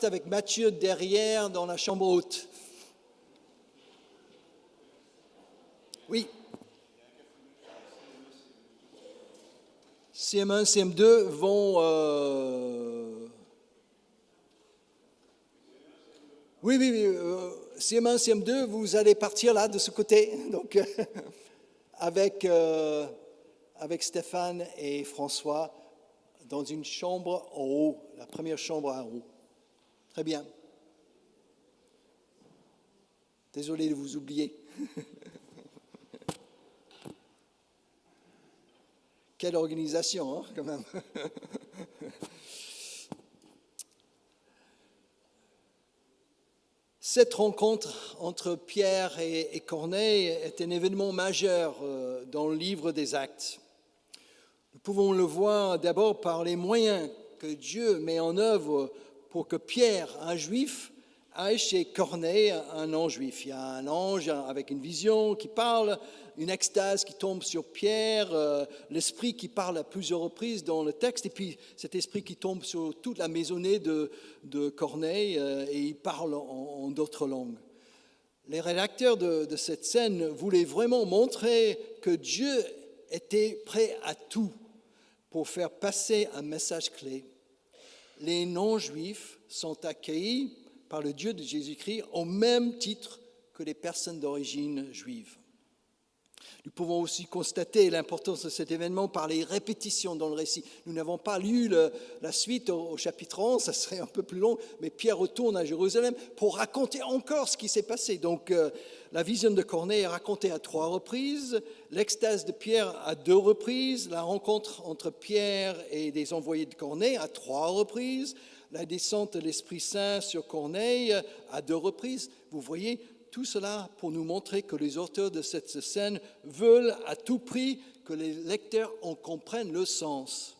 avec Mathieu derrière dans la chambre haute. Oui. CM1, CM2 vont... Oui, CM1, CM2, vous allez partir là, de ce côté, donc avec Stéphane et François dans une chambre en haut, la première chambre en haut. Très bien. Désolé de vous oublier. Quelle organisation, hein, quand même. Cette rencontre entre Pierre et Corneille est un événement majeur dans le livre des Actes. Nous pouvons le voir d'abord par les moyens que Dieu met en œuvre pour que Pierre, un juif, aille chez Corneille, un non-juif. Il y a un ange avec une vision qui parle, une extase qui tombe sur Pierre, l'esprit qui parle à plusieurs reprises dans le texte, et puis cet esprit qui tombe sur toute la maisonnée de Corneille, et il parle en d'autres langues. Les rédacteurs de cette scène voulaient vraiment montrer que Dieu était prêt à tout pour faire passer un message clé. Les non-juifs sont accueillis par le Dieu de Jésus-Christ au même titre que les personnes d'origine juive. Nous pouvons aussi constater l'importance de cet événement par les répétitions dans le récit. Nous n'avons pas lu la suite au chapitre 11, ça serait un peu plus long, mais Pierre retourne à Jérusalem pour raconter encore ce qui s'est passé. Donc la vision de Corneille est racontée à 3 reprises, l'extase de Pierre à 2 reprises, la rencontre entre Pierre et des envoyés de Corneille à 3 reprises, la descente de l'Esprit Saint sur Corneille à 2 reprises. Vous voyez, tout cela pour nous montrer que les auteurs de cette scène veulent à tout prix que les lecteurs en comprennent le sens.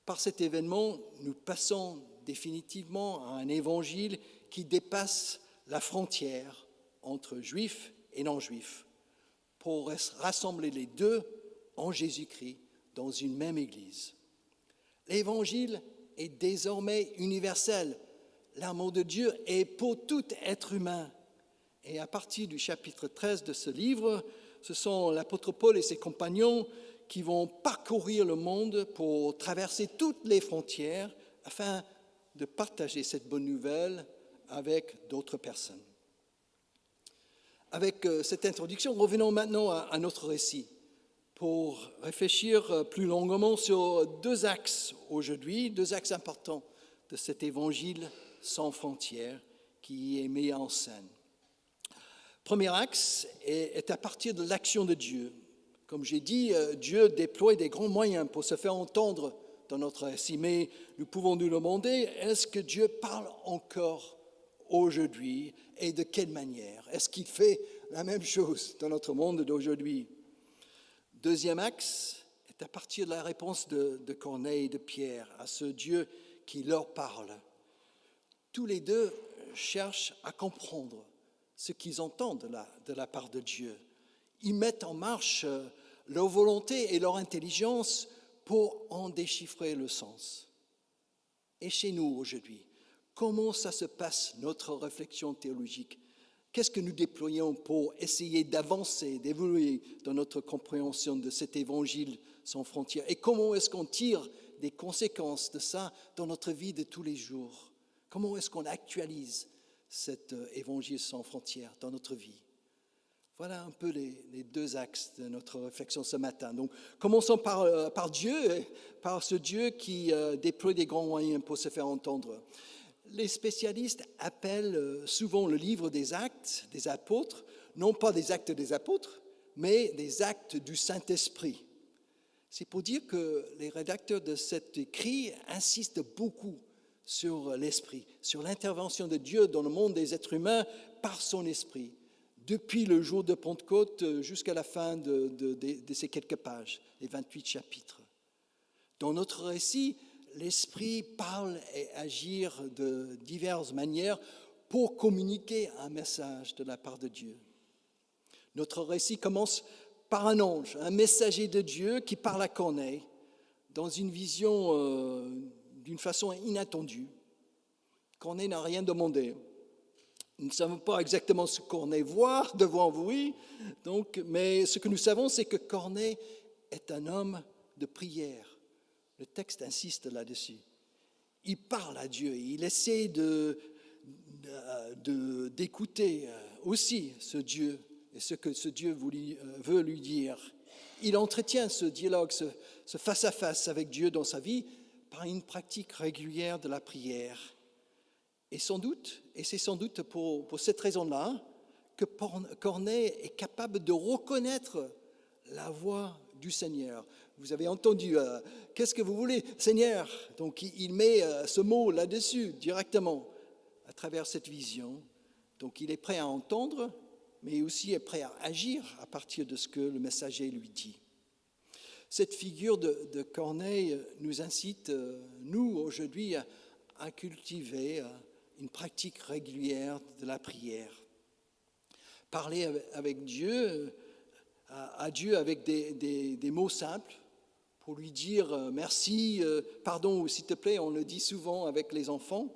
Par cet événement, nous passons définitivement à un évangile qui dépasse la frontière entre juifs et non-juifs pour rassembler les deux en Jésus-Christ dans une même église. L'évangile est désormais universel. L'amour de Dieu est pour tout être humain. Et à partir du chapitre 13 de ce livre, ce sont l'apôtre Paul et ses compagnons qui vont parcourir le monde pour traverser toutes les frontières afin de partager cette bonne nouvelle avec d'autres personnes. Avec cette introduction, revenons maintenant à notre récit pour réfléchir plus longuement sur 2 axes aujourd'hui, 2 axes importants de cet évangile sans frontières qui est mis en scène. Premier axe est à partir de l'action de Dieu. Comme j'ai dit, Dieu déploie des grands moyens pour se faire entendre dans notre récit, mais nous pouvons nous demander, est-ce que Dieu parle encore aujourd'hui et de quelle manière? Est-ce qu'il fait la même chose dans notre monde d'aujourd'hui? Deuxième axe est à partir de la réponse de Corneille et de Pierre à ce Dieu qui leur parle. Tous les deux cherchent à comprendre ce qu'ils entendent de la part de Dieu. Ils mettent en marche leur volonté et leur intelligence pour en déchiffrer le sens. Et chez nous aujourd'hui, comment ça se passe, notre réflexion théologique? Qu'est-ce que nous déployons pour essayer d'avancer, d'évoluer dans notre compréhension de cet évangile sans frontières? Et comment est-ce qu'on tire des conséquences de ça dans notre vie de tous les jours? Comment est-ce qu'on actualise cet évangile sans frontières dans notre vie? Voilà un peu les 2 axes de notre réflexion ce matin. Donc, commençons par Dieu, par ce Dieu qui déploie des grands moyens pour se faire entendre. Les spécialistes appellent souvent le livre des Actes des apôtres, non pas des actes des apôtres, mais des actes du Saint-Esprit. C'est pour dire que les rédacteurs de cet écrit insistent beaucoup sur l'Esprit, sur l'intervention de Dieu dans le monde des êtres humains par son Esprit, depuis le jour de Pentecôte jusqu'à la fin de ces quelques pages, les 28 chapitres. Dans notre récit, l'Esprit parle et agit de diverses manières pour communiquer un message de la part de Dieu. Notre récit commence par un ange, un messager de Dieu qui parle à Corneille dans une vision d'une façon inattendue. Corneille n'a rien demandé. Nous ne savons pas exactement ce que Corneille voit devant vous, mais ce que nous savons, c'est que Corneille est un homme de prière. Le texte insiste là-dessus. Il parle à Dieu, il essaie d'écouter aussi ce Dieu et ce que ce Dieu veut lui dire. Il entretient ce dialogue, ce face-à-face avec Dieu dans sa vie par une pratique régulière de la prière. Et c'est sans doute pour cette raison-là que Corneille est capable de reconnaître la voix du Seigneur. Vous avez entendu, qu'est-ce que vous voulez, Seigneur? Donc il met ce mot là-dessus directement à travers cette vision. Donc il est prêt à entendre, mais aussi est prêt à agir à partir de ce que le messager lui dit. Cette figure de Corneille nous incite, nous, aujourd'hui, à cultiver une pratique régulière de la prière. Parler avec Dieu, à Dieu avec des mots simples, pour lui dire merci, pardon, ou s'il te plaît, on le dit souvent avec les enfants.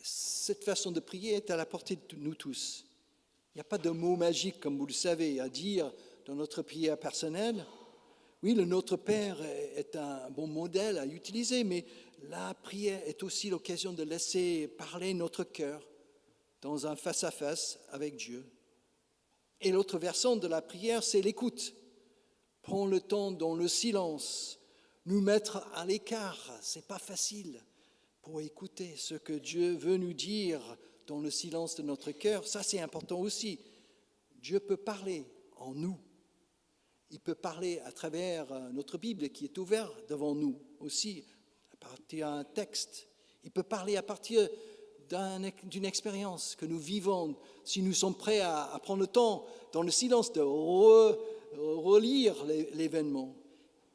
Cette façon de prier est à la portée de nous tous. Il n'y a pas de mots magiques, comme vous le savez, à dire dans notre prière personnelle. Oui, le Notre Père est un bon modèle à utiliser, mais la prière est aussi l'occasion de laisser parler notre cœur dans un face-à-face avec Dieu. Et l'autre versant de la prière, c'est l'écoute. Prends le temps dans le silence, nous mettre à l'écart, c'est pas facile pour écouter ce que Dieu veut nous dire dans le silence de notre cœur. Ça, c'est important aussi. Dieu peut parler en nous. Il peut parler à travers notre Bible qui est ouverte devant nous aussi, à partir d'un texte. Il peut parler à partir d'une expérience que nous vivons, si nous sommes prêts à prendre le temps, dans le silence, de relire l'événement.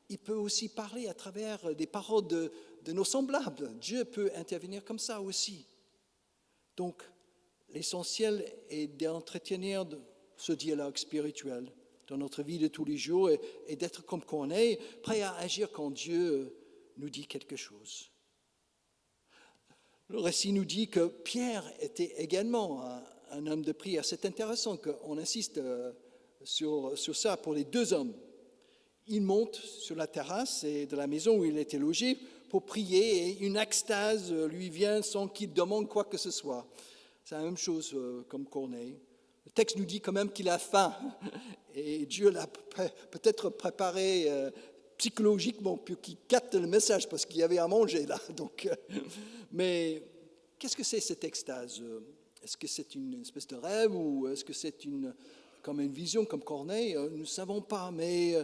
Il peut aussi parler à travers des paroles de nos semblables. Dieu peut intervenir comme ça aussi. Donc, l'essentiel est d'entretenir ce dialogue spirituel dans notre vie de tous les jours et d'être comme Corneille, prêt à agir quand Dieu nous dit quelque chose. Le récit nous dit que Pierre était également un homme de prière. C'est intéressant qu'on insiste sur ça pour les deux hommes. Il monte sur la terrasse de la maison où il était logé pour prier et une extase lui vient sans qu'il demande quoi que ce soit. C'est la même chose comme Corneille. Le texte nous dit quand même qu'il a faim et Dieu l'a peut-être préparé psychologiquement pour qu'il capte le message parce qu'il y avait à manger là. Mais qu'est-ce que c'est cette extase? Est-ce que c'est une espèce de rêve ou est-ce que c'est comme une vision comme Corneille? Nous ne savons pas, mais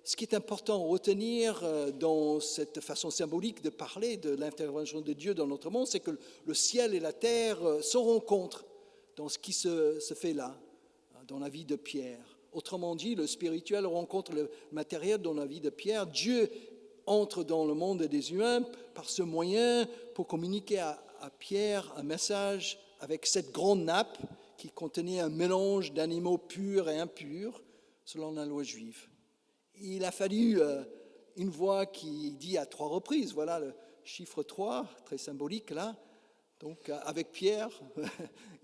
ce qui est important à retenir dans cette façon symbolique de parler de l'intervention de Dieu dans notre monde, c'est que le ciel et la terre se rencontrent dans ce qui se fait là, dans la vie de Pierre. Autrement dit, le spirituel rencontre le matériel dans la vie de Pierre. Dieu entre dans le monde des humains par ce moyen pour communiquer à Pierre un message avec cette grande nappe qui contenait un mélange d'animaux purs et impurs selon la loi juive. Il a fallu une voix qui dit à 3 reprises, voilà le chiffre 3, très symbolique là. Donc avec Pierre,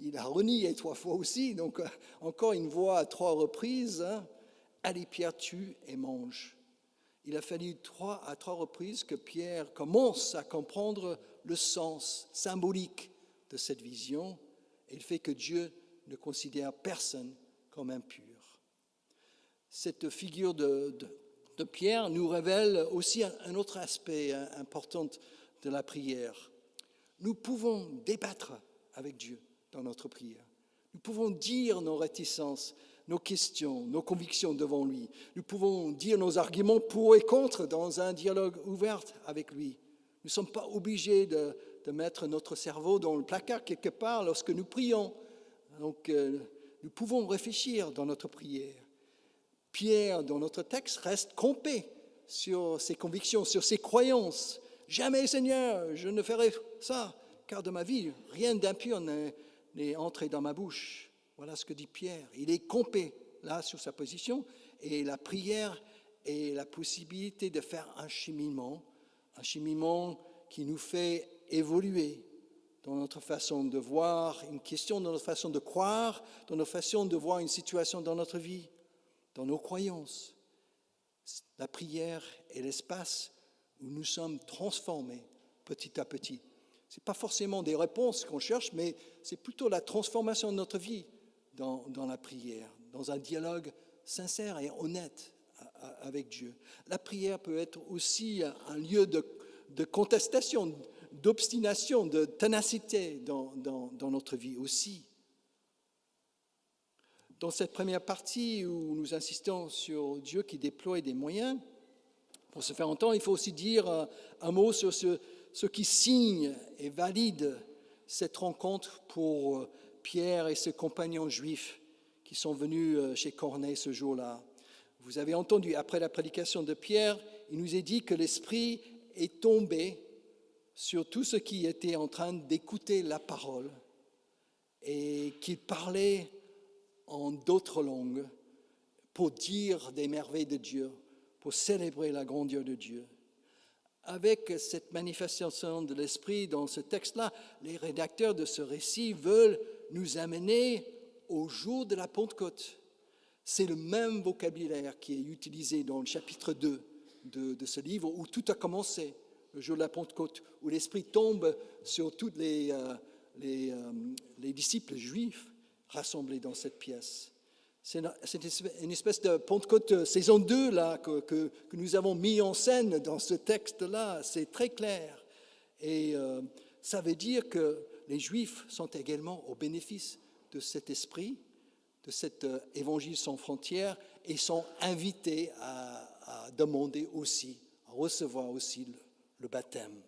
il a renié 3 fois aussi, donc encore une voix à 3 reprises, hein. Allez Pierre, tue et mange. Il a fallu à 3 reprises que Pierre commence à comprendre le sens symbolique de cette vision et le fait que Dieu ne considère personne comme impur. Cette figure de Pierre nous révèle aussi un autre aspect important de la prière. Nous pouvons débattre avec Dieu dans notre prière. Nous pouvons dire nos réticences, nos questions, nos convictions devant lui. Nous pouvons dire nos arguments pour et contre dans un dialogue ouvert avec lui. Nous ne sommes pas obligés de mettre notre cerveau dans le placard quelque part lorsque nous prions. Donc, nous pouvons réfléchir dans notre prière. Pierre, dans notre texte, reste campé sur ses convictions, sur ses croyances. Jamais, Seigneur, je ne ferai ça, car de ma vie, rien d'impur n'est entré dans ma bouche. Voilà ce que dit Pierre. Il est campé là sur sa position et la prière est la possibilité de faire un cheminement qui nous fait évoluer dans notre façon de voir une question, dans notre façon de croire, dans notre façon de voir une situation dans notre vie, dans nos croyances. La prière est l'espace où nous sommes transformés petit à petit. Ce n'est pas forcément des réponses qu'on cherche, mais c'est plutôt la transformation de notre vie dans la prière, dans un dialogue sincère et honnête avec Dieu. La prière peut être aussi un lieu de contestation, d'obstination, de ténacité dans notre vie aussi. Dans cette première partie où nous insistons sur Dieu qui déploie des moyens, pour se faire entendre, il faut aussi dire un mot sur ce qui signe et valide cette rencontre pour Pierre et ses compagnons juifs qui sont venus chez Corneille ce jour-là. Vous avez entendu, après la prédication de Pierre, il nous est dit que l'Esprit est tombé sur tous ceux qui étaient en train d'écouter la parole et qu'ils parlaient en d'autres langues pour dire des merveilles de Dieu, pour célébrer la grandeur de Dieu. Avec cette manifestation de l'Esprit dans ce texte-là, les rédacteurs de ce récit veulent nous amener au jour de la Pentecôte. C'est le même vocabulaire qui est utilisé dans le chapitre 2 de ce livre où tout a commencé, le jour de la Pentecôte, où l'Esprit tombe sur tous les disciples juifs rassemblés dans cette pièce. C'est une espèce de Pentecôte saison 2 là, que nous avons mis en scène dans ce texte-là. C'est très clair. Et ça veut dire que les Juifs sont également au bénéfice de cet esprit, de cet évangile sans frontières, et sont invités à demander aussi, à recevoir aussi le baptême.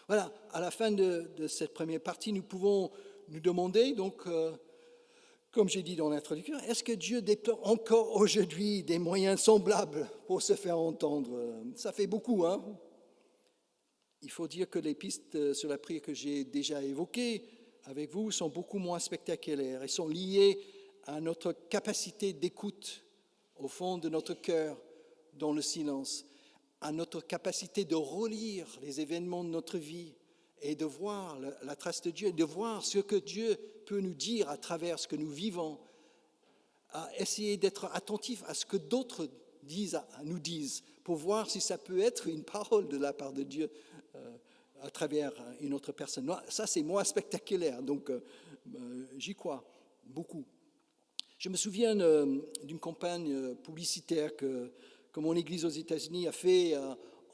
Voilà, à la fin de cette première partie, nous pouvons nous demander donc... Comme j'ai dit dans l'introduction, est-ce que Dieu déploie encore aujourd'hui des moyens semblables pour se faire entendre? Ça fait beaucoup, hein? Il faut dire que les pistes sur la prière que j'ai déjà évoquées avec vous sont beaucoup moins spectaculaires et sont liées à notre capacité d'écoute au fond de notre cœur, dans le silence, à notre capacité de relire les événements de notre vie et de voir la trace de Dieu, de voir ce que Dieu peut nous dire à travers ce que nous vivons, à essayer d'être attentif à ce que d'autres nous disent, pour voir si ça peut être une parole de la part de Dieu à travers une autre personne. Ça, c'est moins spectaculaire, donc j'y crois beaucoup. Je me souviens d'une campagne publicitaire que mon église aux États-Unis a fait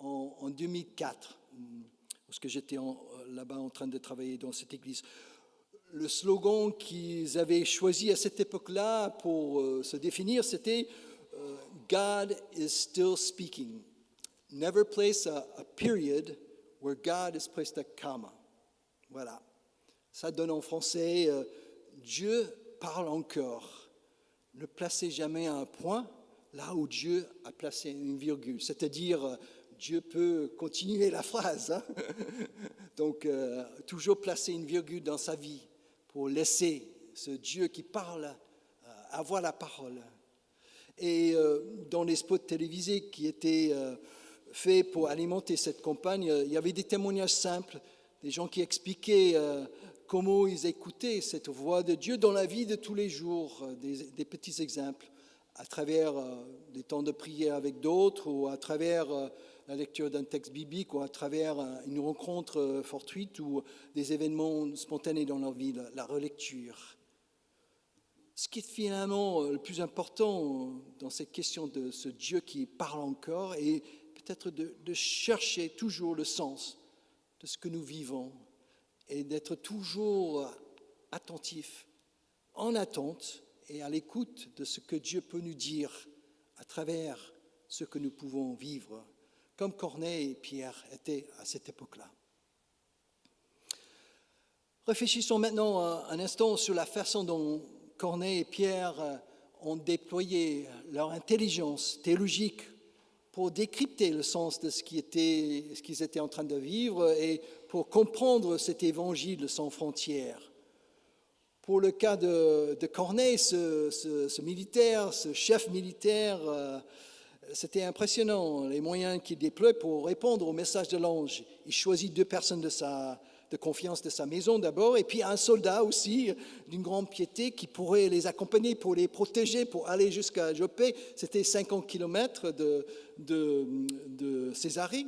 en 2004, parce que j'étais là-bas en train de travailler dans cette église. Le slogan qu'ils avaient choisi à cette époque-là pour se définir, c'était « God is still speaking. Never place a period where God has placed a comma. » Voilà. Ça donne en français « Dieu parle encore. Ne placez jamais un point là où Dieu a placé une virgule. » C'est-à-dire, Dieu peut continuer la phrase. Hein? Donc, toujours placer une virgule dans sa vie pour laisser ce Dieu qui parle avoir la parole. Et dans les spots télévisés qui étaient faits pour alimenter cette campagne, il y avait des témoignages simples, des gens qui expliquaient comment ils écoutaient cette voix de Dieu dans la vie de tous les jours, des petits exemples, à travers des temps de prière avec d'autres, ou à travers la lecture d'un texte biblique, ou à travers une rencontre fortuite, ou des événements spontanés dans leur vie, la relecture. Ce qui est finalement le plus important dans cette question de ce Dieu qui parle encore, est peut-être de chercher toujours le sens de ce que nous vivons, et d'être toujours attentif, en attente, et à l'écoute de ce que Dieu peut nous dire à travers ce que nous pouvons vivre, comme Corneille et Pierre étaient à cette époque-là. Réfléchissons maintenant un instant sur la façon dont Corneille et Pierre ont déployé leur intelligence théologique pour décrypter le sens de ce qu'ils étaient en train de vivre et pour comprendre cet évangile sans frontières. Pour le cas de Corneille, ce militaire, ce chef militaire, c'était impressionnant, les moyens qu'il déploie pour répondre au message de l'ange. Il choisit 2 personnes de sa de confiance de sa maison d'abord, et puis un soldat aussi d'une grande piété qui pourrait les accompagner pour les protéger, pour aller jusqu'à Jopé. C'était 50 kilomètres de Césarée.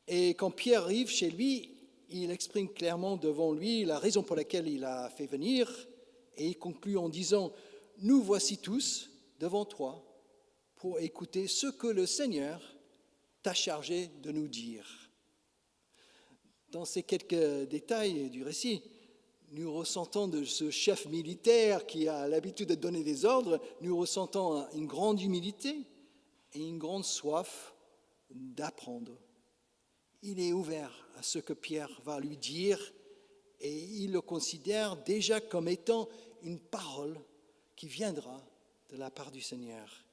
Et quand Pierre arrive chez lui, il exprime clairement devant lui la raison pour laquelle il a fait venir, et il conclut en disant « Nous voici tous devant toi pour écouter ce que le Seigneur t'a chargé de nous dire. » Dans ces quelques détails du récit, nous ressentons de ce chef militaire qui a l'habitude de donner des ordres, nous ressentons une grande humilité et une grande soif d'apprendre. Il est ouvert à ce que Pierre va lui dire et il le considère déjà comme étant une parole qui viendra de la part du Seigneur.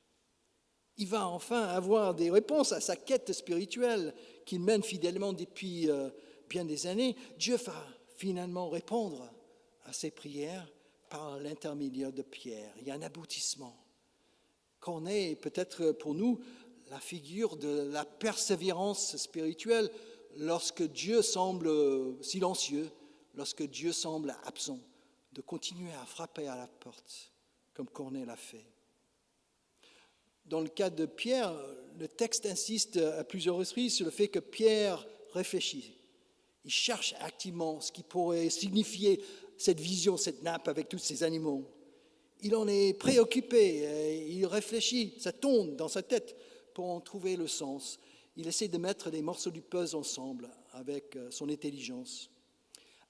Il va enfin avoir des réponses à sa quête spirituelle qu'il mène fidèlement depuis bien des années. Dieu va finalement répondre à ses prières par l'intermédiaire de Pierre. Il y a un aboutissement. Corneille est peut-être pour nous la figure de la persévérance spirituelle lorsque Dieu semble silencieux, lorsque Dieu semble absent, de continuer à frapper à la porte, comme Corneille l'a fait. Dans le cas de Pierre, le texte insiste à plusieurs reprises sur le fait que Pierre réfléchit. Il cherche activement ce qui pourrait signifier cette vision, cette nappe avec tous ces animaux. Il en est préoccupé, il réfléchit, ça tourne dans sa tête pour en trouver le sens. Il essaie de mettre les morceaux du puzzle ensemble avec son intelligence.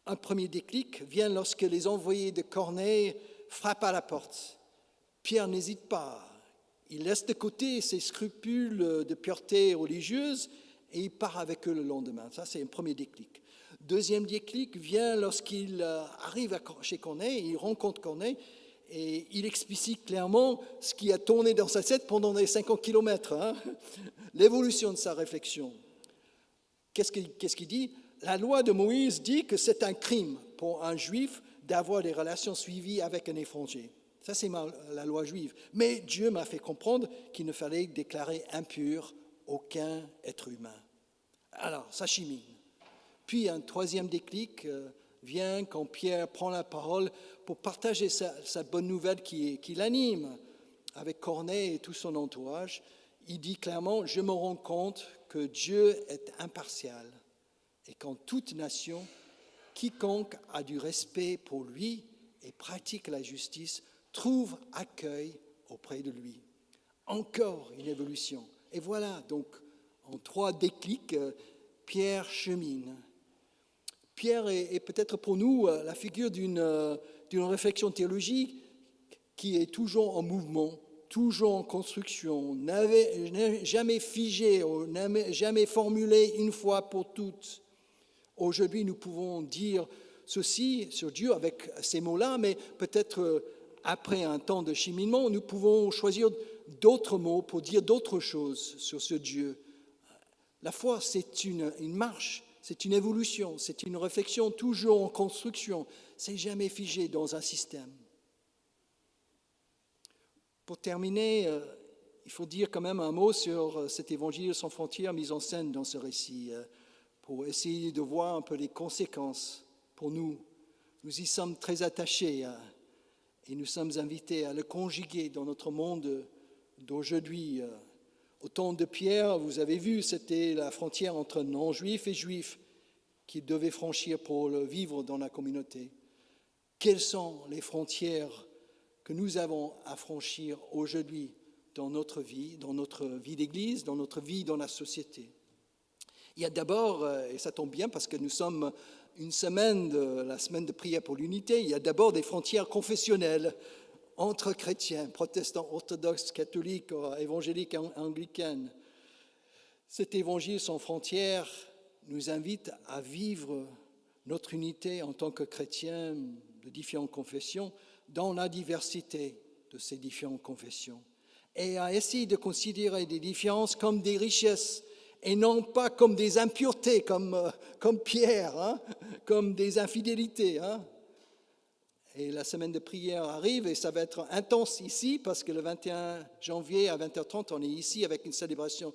Un premier déclic vient lorsque les envoyés de Corneille frappent à la porte. Pierre n'hésite pas. Il laisse de côté ses scrupules de pureté religieuse et il part avec eux le lendemain. Ça, c'est un premier déclic. Deuxième déclic vient lorsqu'il arrive chez Corneille, il rencontre Corneille et il explicite clairement ce qui a tourné dans sa tête pendant les 50 kilomètres, l'évolution de sa réflexion. Qu'est-ce qu'il dit ? La loi de Moïse dit que c'est un crime pour un juif d'avoir des relations suivies avec un étranger. Ça, c'est la loi juive. Mais Dieu m'a fait comprendre qu'il ne fallait déclarer impur aucun être humain. Alors, ça chemine. Puis un troisième déclic vient quand Pierre prend la parole pour partager sa bonne nouvelle qui l'anime avec Corneille et tout son entourage. Il dit clairement « Je me rends compte que Dieu est impartial et qu'en toute nation, quiconque a du respect pour lui et pratique la justice trouve accueil auprès de lui. » Encore une évolution. Et voilà, donc, en trois déclics, Pierre chemine. Pierre est peut-être pour nous la figure d'une réflexion théologique qui est toujours en mouvement, toujours en construction, n'a jamais figé, n'a jamais formulé une fois pour toutes. Aujourd'hui, nous pouvons dire ceci sur Dieu avec ces mots-là, mais peut-être après un temps de cheminement, nous pouvons choisir d'autres mots pour dire d'autres choses sur ce Dieu. La foi, c'est une marche, c'est une évolution, c'est une réflexion toujours en construction. C'est jamais figé dans un système. Pour terminer, il faut dire quand même un mot sur cet évangile sans frontières mis en scène dans ce récit, pour essayer de voir un peu les conséquences pour nous. Nous y sommes très attachés et nous sommes invités à le conjuguer dans notre monde d'aujourd'hui. Au temps de Pierre, vous avez vu, c'était la frontière entre non-juifs et juifs qu'il devait franchir pour le vivre dans la communauté. Quelles sont les frontières que nous avons à franchir aujourd'hui dans notre vie d'église, dans notre vie dans la société? Il y a d'abord, et ça tombe bien parce que nous sommes la semaine de prière pour l'unité, il y a d'abord des frontières confessionnelles entre chrétiens, protestants, orthodoxes, catholiques, évangéliques, anglicanes. Cet évangile sans frontières nous invite à vivre notre unité en tant que chrétiens de différentes confessions dans la diversité de ces différentes confessions et à essayer de considérer des différences comme des richesses et non pas comme des impuretés, comme Pierre, comme des infidélités. Et la semaine de prière arrive et ça va être intense ici parce que le 21 janvier à 20h30, on est ici avec une célébration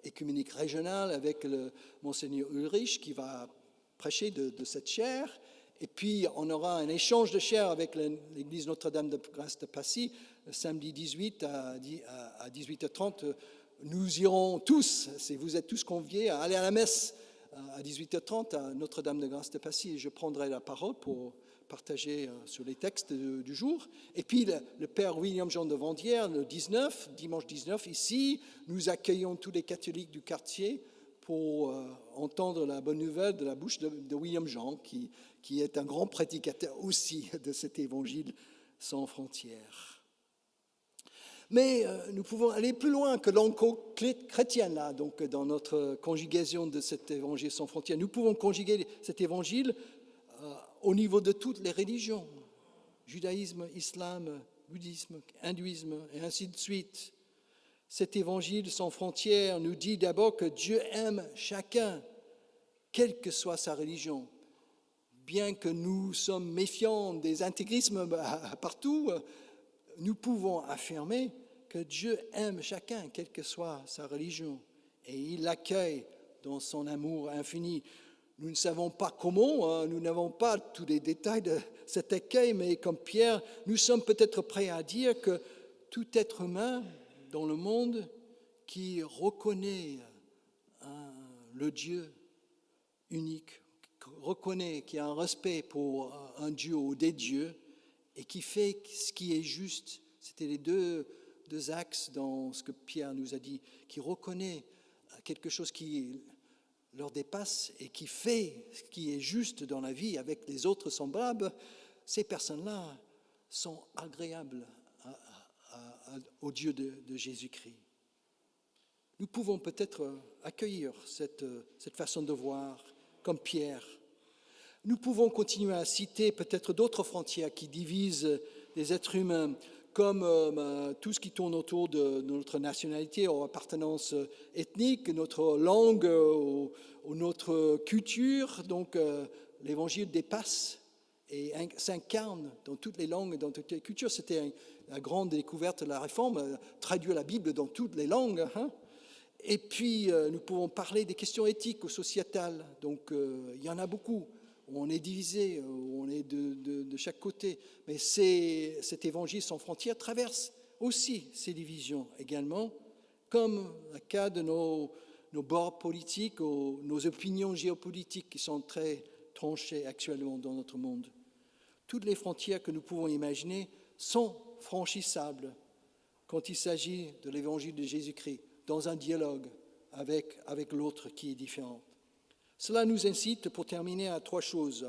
écuménique régionale avec le Monseigneur Ulrich qui va prêcher de cette chaire. Et puis, on aura un échange de chair avec l'église Notre-Dame de Grâce de Passy, samedi 18 à 18h30. Nous irons tous, si vous êtes tous conviés, à aller à la messe à 18h30 à Notre-Dame de Grâce de Passy. Et je prendrai la parole pour partager sur les textes du jour. Et puis, le père William-Jean de Vandières, le dimanche 19, ici, nous accueillons tous les catholiques du quartier pour entendre la bonne nouvelle de la bouche de William-Jean, qui est un grand prédicateur aussi de cet évangile sans frontières. Mais nous pouvons aller plus loin que l'enco chrétienne, là, donc dans notre conjugation de cet évangile sans frontières. Nous pouvons conjuguer cet évangile au niveau de toutes les religions, judaïsme, islam, bouddhisme, hindouisme, et ainsi de suite. Cet évangile sans frontières nous dit d'abord que Dieu aime chacun, quelle que soit sa religion. Bien que nous sommes méfiants des intégrismes partout, nous pouvons affirmer que Dieu aime chacun, quelle que soit sa religion, et il l'accueille dans son amour infini. Nous ne savons pas comment, nous n'avons pas tous les détails de cet accueil, mais comme Pierre, nous sommes peut-être prêts à dire que tout être humain dans le monde qui reconnaît le Dieu unique, reconnaît qu'il y a un respect pour un Dieu ou des dieux et qui fait ce qui est juste. C'était les deux axes dans ce que Pierre nous a dit, qui reconnaît quelque chose qui leur dépasse et qui fait ce qui est juste dans la vie avec les autres semblables. Ces personnes-là sont agréables au Dieu de Jésus-Christ. Nous pouvons peut-être accueillir cette façon de voir comme Pierre. Nous pouvons continuer à citer peut-être d'autres frontières qui divisent les êtres humains, comme tout ce qui tourne autour de notre nationalité ou appartenance ethnique, notre langue ou notre culture. Donc l'Évangile dépasse et s'incarne dans toutes les langues, dans toutes les cultures. C'était la grande découverte de la Réforme, traduire la Bible dans toutes les langues. Et puis, nous pouvons parler des questions éthiques ou sociétales. Donc, il y en a beaucoup. On est divisé, on est de chaque côté. Mais cet évangile sans frontières traverse aussi ces divisions également, comme le cas de nos bords politiques ou nos opinions géopolitiques qui sont très tranchées actuellement dans notre monde. Toutes les frontières que nous pouvons imaginer sont franchissables quand il s'agit de l'évangile de Jésus-Christ, dans un dialogue avec l'autre qui est différent. Cela nous incite, pour terminer, à trois choses.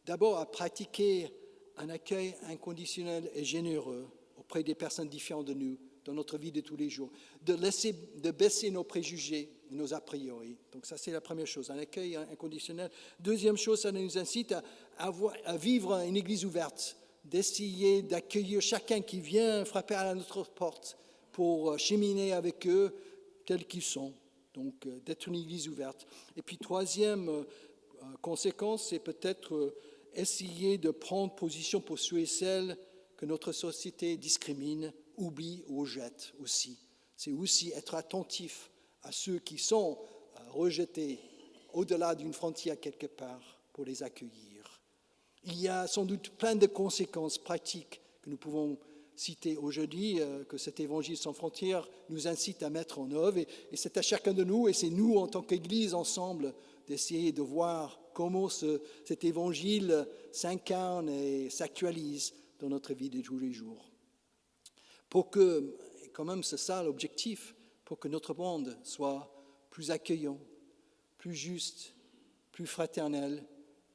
D'abord, à pratiquer un accueil inconditionnel et généreux auprès des personnes différentes de nous, dans notre vie de tous les jours. De baisser nos préjugés, nos a priori. Donc ça, c'est la première chose, un accueil inconditionnel. Deuxième chose, ça nous incite à vivre une église ouverte, d'essayer d'accueillir chacun qui vient frapper à notre porte pour cheminer avec eux tels qu'ils sont. Donc, d'être une église ouverte. Et puis, troisième conséquence, c'est peut-être essayer de prendre position pour ceux et celles que notre société discrimine, oublie ou rejette aussi. C'est aussi être attentif à ceux qui sont rejetés au-delà d'une frontière quelque part pour les accueillir. Il y a sans doute plein de conséquences pratiques que nous pouvons citer aujourd'hui, que cet évangile sans frontières nous incite à mettre en œuvre. Et c'est à chacun de nous, et c'est nous en tant qu'Église ensemble, d'essayer de voir comment cet évangile s'incarne et s'actualise dans notre vie de tous les jours. Pour que, et quand même c'est ça l'objectif, pour que notre monde soit plus accueillant, plus juste, plus fraternel,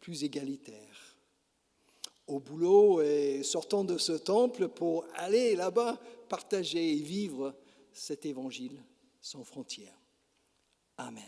plus égalitaire. Au boulot et sortant de ce temple pour aller là-bas partager et vivre cet évangile sans frontières. Amen.